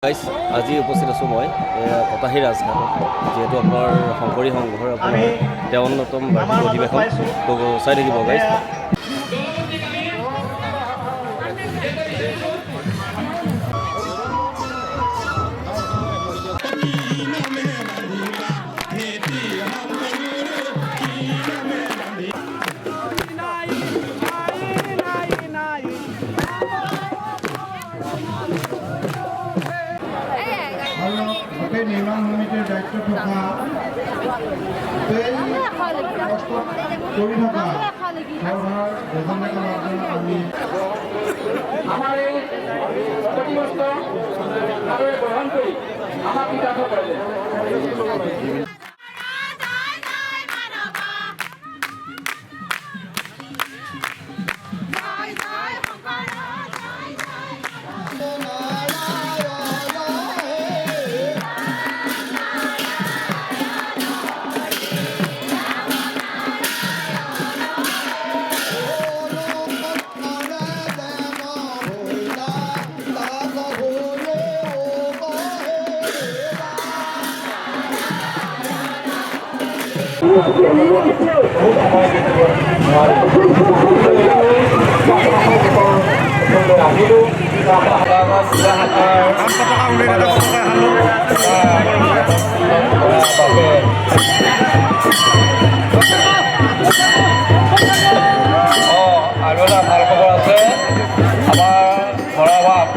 Guys আজি উপস্থিত আছোঁ মই কটাহী ৰাজঘাটত, যিহেতু আপোনাৰ শংকৰী সংঘৰ আপোনাৰ 53তম বাৰ্ষিক অধিৱেশন। তো চাই থাকিব গাইজ। নিৰ্মাণ সমিতিৰ দায়িত্ব থকা কৰি থকা চৰকাৰৰ আমি আমাৰ এই ক্ষতিগ্ৰস্ত গ্ৰহণ কৰি আমাক কৃতাৰ্থ কৰিলে। আৰু এটা ভাল খবৰ আছে, আমাৰ বৰাভাত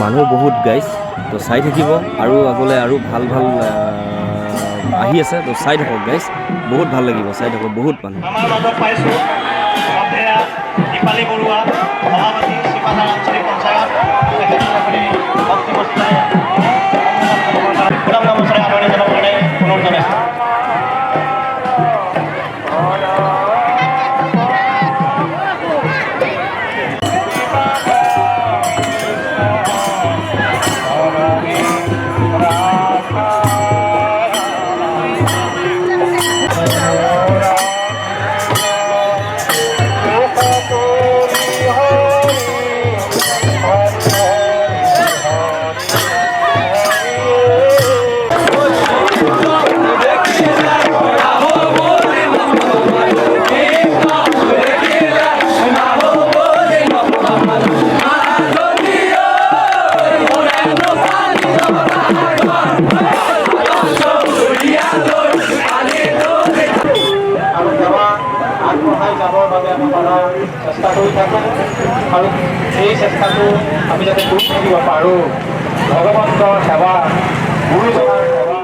মানুহ বহুত গাইজ, তো চাই থাকিব আৰু আগলৈ আৰু ভাল ভাল আহি আছে। তো চাই থাকক গাইজ, বহুত ভাল লাগিব, চাই থাকক বহুত মানুহ। আমাৰ মাজত পাইছোঁ দীপালী বৰুৱা, সভাপতি চিপাঝাৰ আঞ্চলিক পঞ্চায়ত, ভক্তি বস্তুৰে সুনাম গামোচাৰে আদৰণি জনাবলৈ অনুৰোধ জনাইছোঁ। যাবৰ বাবে আমি সদায় চেষ্টা কৰি থাকোঁ আৰু এই চেষ্টাটো আমি যাতে কৰি থাকিব পাৰোঁ। ভগৱন্তৰ সেৱা, গুৰুজনাৰ সেৱা।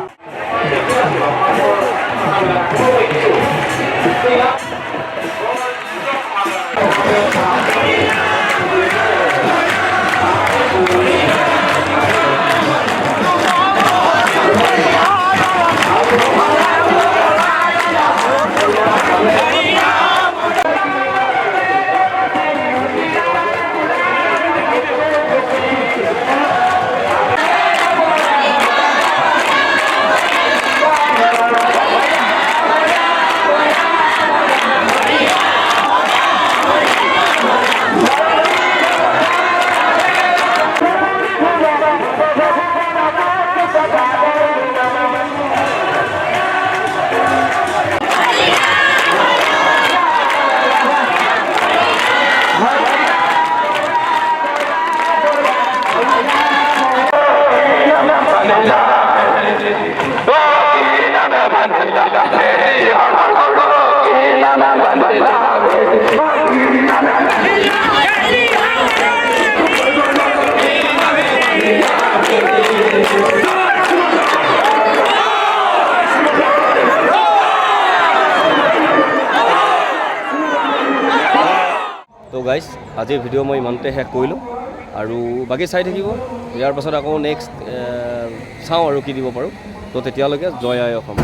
তো গাইজ আজিৰ ভিডিঅ' মই ইমানতে শেষ কৰিলোঁ, আৰু বাকী চাই থাকিব। ইয়াৰ পাছত আকৌ নেক্সট চাওঁ আৰু কি দিব পাৰোঁ। তো তেতিয়ালৈকে জয় আই অসম।